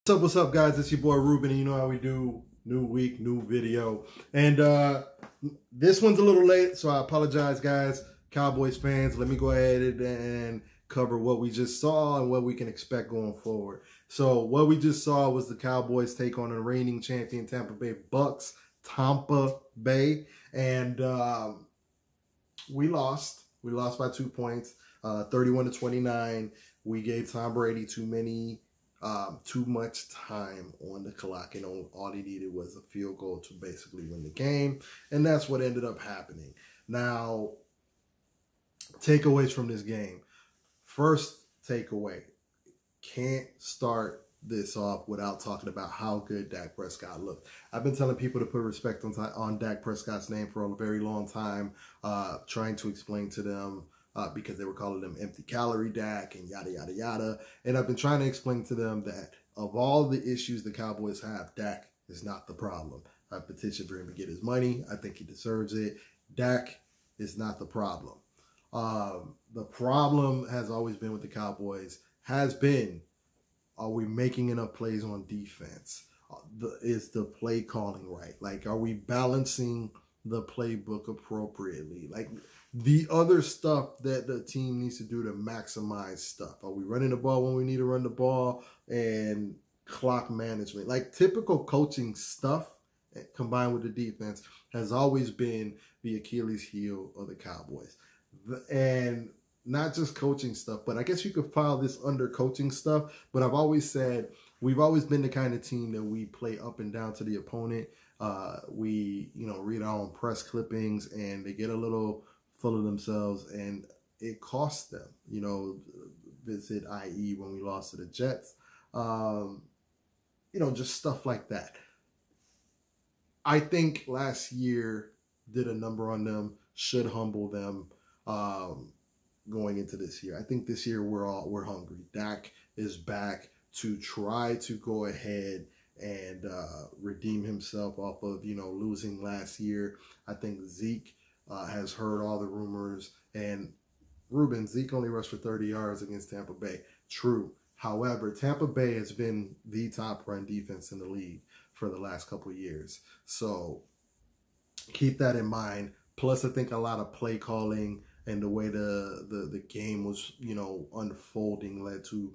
What's up, guys? It's your boy Ruben, and you know how we do. New week, new video. And this one's a little late, so I apologize, guys. Cowboys fans, let me go ahead and cover what we just saw and what we can expect going forward. So what we just saw was the Cowboys take on the reigning champion Tampa Bay Bucks, Tampa Bay. And we lost. We lost by 2 points, 31-29. We gave Tom Brady too much time on the clock, and all he needed was a field goal to basically win the game, and that's what ended up happening. Now, takeaways from this game. First takeaway, can't start this off without talking about how good Dak Prescott looked. I've been telling people to put respect on Dak Prescott's name for a very long time, trying to explain to them because they were calling them empty calorie Dak and yada, yada, yada. And I've been trying to explain to them that of all the issues the Cowboys have, Dak is not the problem. I petitioned for him to get his money. I think he deserves it. Dak is not the problem. The problem has always been with the Cowboys, are we making enough plays on defense? Is the play calling right? Like, are we balancing the playbook appropriately? Like, the other stuff that the team needs to do to maximize stuff. Are we running the ball when we need to run the ball? And clock management. Like, typical coaching stuff combined with the defense has always been the Achilles heel of the Cowboys. And not just coaching stuff, but I guess you could file this under coaching stuff. But I've always said we've always been the kind of team that we play up and down to the opponent. We, read our own press clippings, and they get a little full of themselves, and it costs them. Visit IE when we lost to the Jets. Just stuff like that. I think last year did a number on them, should humble them going into this year. I think this year we're hungry. Dak is back to try to go ahead and redeem himself off of, losing last year. I think Zeke has heard all the rumors. And Zeke only rushed for 30 yards against Tampa Bay. True. However, Tampa Bay has been the top run defense in the league for the last couple of years. So keep that in mind. Plus, I think a lot of play calling and the way the game was, unfolding led to,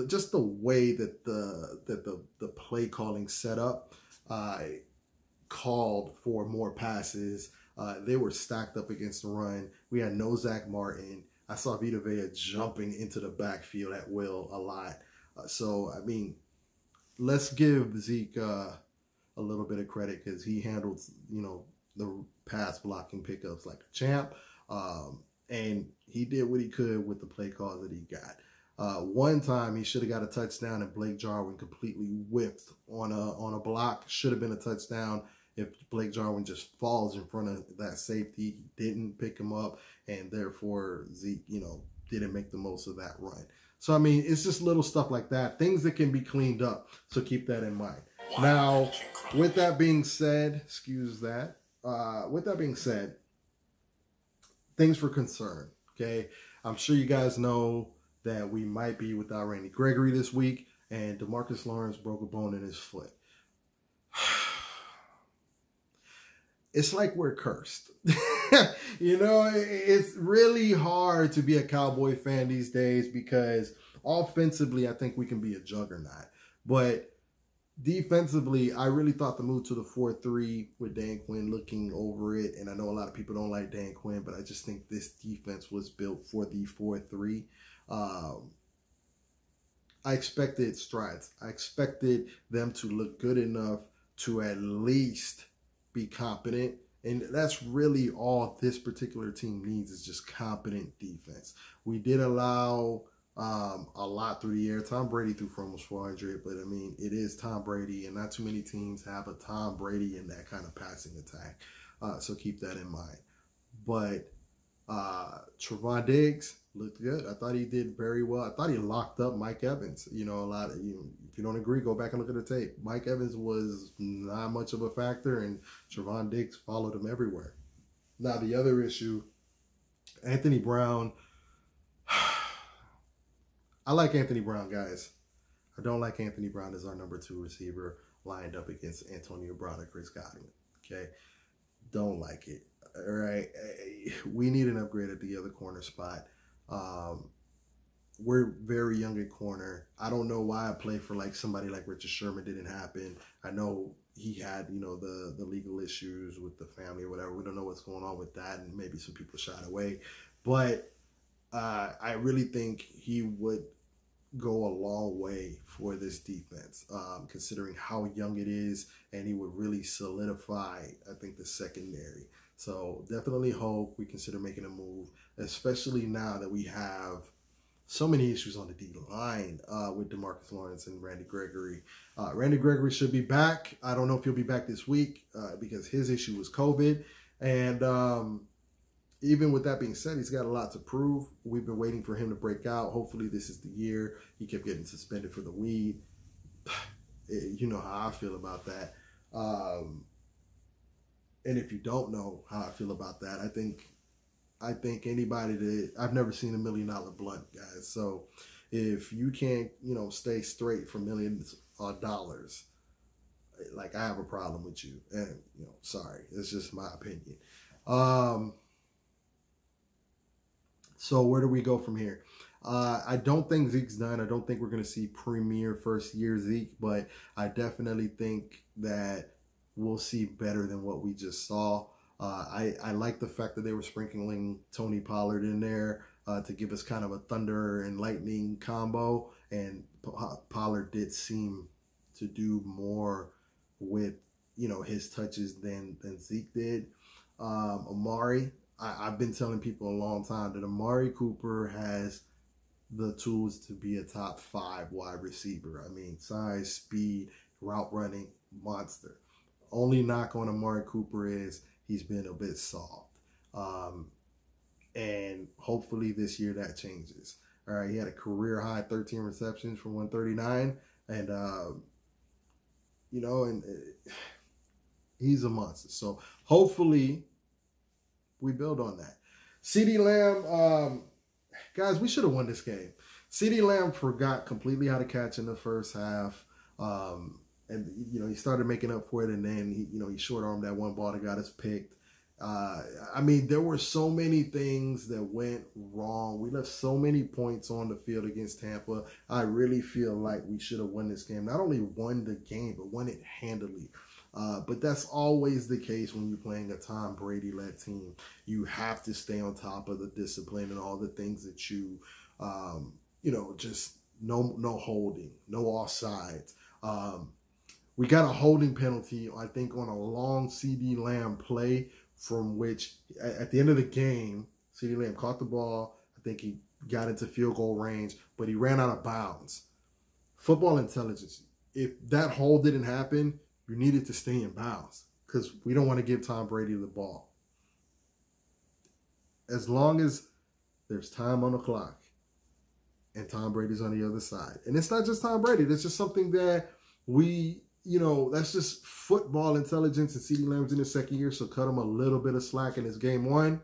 just the way that the play calling set up called for more passes. They were stacked up against the run. We had no Zach Martin. I saw Vita Vea jumping into the backfield at will a lot. Let's give Zeke a little bit of credit because he handled, the pass blocking pickups like a champ. And he did what he could with the play calls that he got. One time he should have got a touchdown, and Blake Jarwin completely whipped on a block. Should have been a touchdown if Blake Jarwin just falls in front of that safety. He didn't pick him up, and therefore Zeke, didn't make the most of that run. So, it's just little stuff like that, things that can be cleaned up. So keep that in mind. Now, with that being said, with that being said, things for concern, okay? I'm sure you guys know that we might be without Randy Gregory this week, and DeMarcus Lawrence broke a bone in his foot. It's like we're cursed. It's really hard to be a Cowboy fan these days because offensively, I think we can be a juggernaut. But defensively, I really thought the move to the 4-3 with Dan Quinn looking over it, and I know a lot of people don't like Dan Quinn, but I just think this defense was built for the 4-3. I expected strides. I expected them to look good enough to at least be competent. And that's really all this particular team needs, is just competent defense. We did allow a lot through the air. Tom Brady threw for almost 400, but it is Tom Brady, and not too many teams have a Tom Brady in that kind of passing attack. So keep that in mind. But Trevon Diggs looked good. I thought he did very well. I thought he locked up Mike Evans. If you don't agree, go back and look at the tape. Mike Evans was not much of a factor, and Trevon Diggs followed him everywhere. Now, the other issue, Anthony Brown. I like Anthony Brown, guys. I don't like Anthony Brown as our number 2 receiver lined up against Antonio Brown and Chris Godwin. Okay, don't like it. All right, we need an upgrade at the other corner spot. We're very young at corner. I don't know why I play for like somebody like Richard Sherman didn't happen. I know he had, you know, the legal issues with the family or whatever. We don't know what's going on with that, and maybe some people shied away. But I really think he would go a long way for this defense, considering how young it is, and he would really solidify, I think, the secondary. So definitely hope we consider making a move, especially now that we have so many issues on the D-line with DeMarcus Lawrence and Randy Gregory. Randy Gregory should be back. I don't know if he'll be back this week because his issue was COVID. And even with that being said, he's got a lot to prove. We've been waiting for him to break out. Hopefully this is the year. He kept getting suspended for the weed. You know how I feel about that. And if you don't know how I feel about that, I think anybody that I've never seen $1 million blunt, guys. So if you can't, you know, stay straight for millions of dollars, like, I have a problem with you. And, you know, sorry, it's just my opinion. So where do we go from here? I don't think Zeke's done. I don't think we're going to see premier first-year Zeke, but I definitely think that we'll see better than what we just saw. I like the fact that they were sprinkling Tony Pollard in there to give us kind of a thunder and lightning combo, and Pollard did seem to do more with, you know, his touches than Zeke did. Amari, I've been telling people a long time that Amari Cooper has the tools to be a top 5 wide receiver. I mean, size, speed, route running, monster. Only knock on Amari Cooper is he's been a bit soft. And hopefully this year that changes. All right, he had a career high 13 receptions for 139. And, you know, and he's a monster. So hopefully we build on that. CeeDee Lamb, guys, we should have won this game. CeeDee Lamb forgot completely how to catch in the first half. And, you know, he started making up for it, and then, he short-armed that one ball that got us picked. I mean, there were so many things that went wrong. We left so many points on the field against Tampa. I really feel like we should have won this game. Not only won the game, but won it handily. But that's always the case when you're playing a Tom Brady-led team. You have to stay on top of the discipline and all the things that you, just no holding, no offsides. We got a holding penalty, I think, on a long CeeDee Lamb play, from which at the end of the game, CeeDee Lamb caught the ball. I think he got into field goal range, but he ran out of bounds. Football intelligence. If that hold didn't happen, you needed to stay in bounds because we don't want to give Tom Brady the ball. As long as there's time on the clock and Tom Brady's on the other side. And it's not just Tom Brady. That's just something that that's just football intelligence, and CeeDee Lamb's in his second year, so cut him a little bit of slack in his game 1.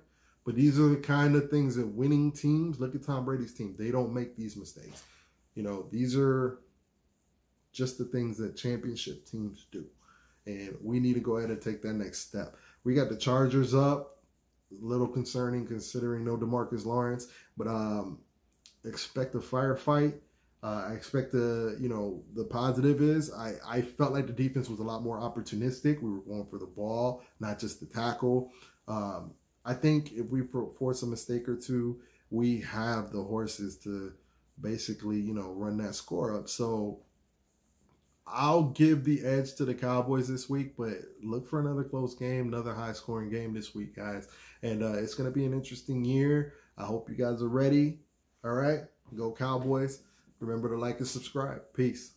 But these are the kind of things that winning teams, look at Tom Brady's team, they don't make these mistakes. These are just the things that championship teams do. And we need to go ahead and take that next step. We got the Chargers up. A little concerning considering no DeMarcus Lawrence, but expect a firefight. I expect the positive is I felt like the defense was a lot more opportunistic. We were going for the ball, not just the tackle. I think if we force a mistake or two, we have the horses to basically, run that score up. So I'll give the edge to the Cowboys this week, but look for another close game, another high-scoring game this week, guys. And it's going to be an interesting year. I hope you guys are ready. All right? Go Cowboys. Remember to like and subscribe. Peace.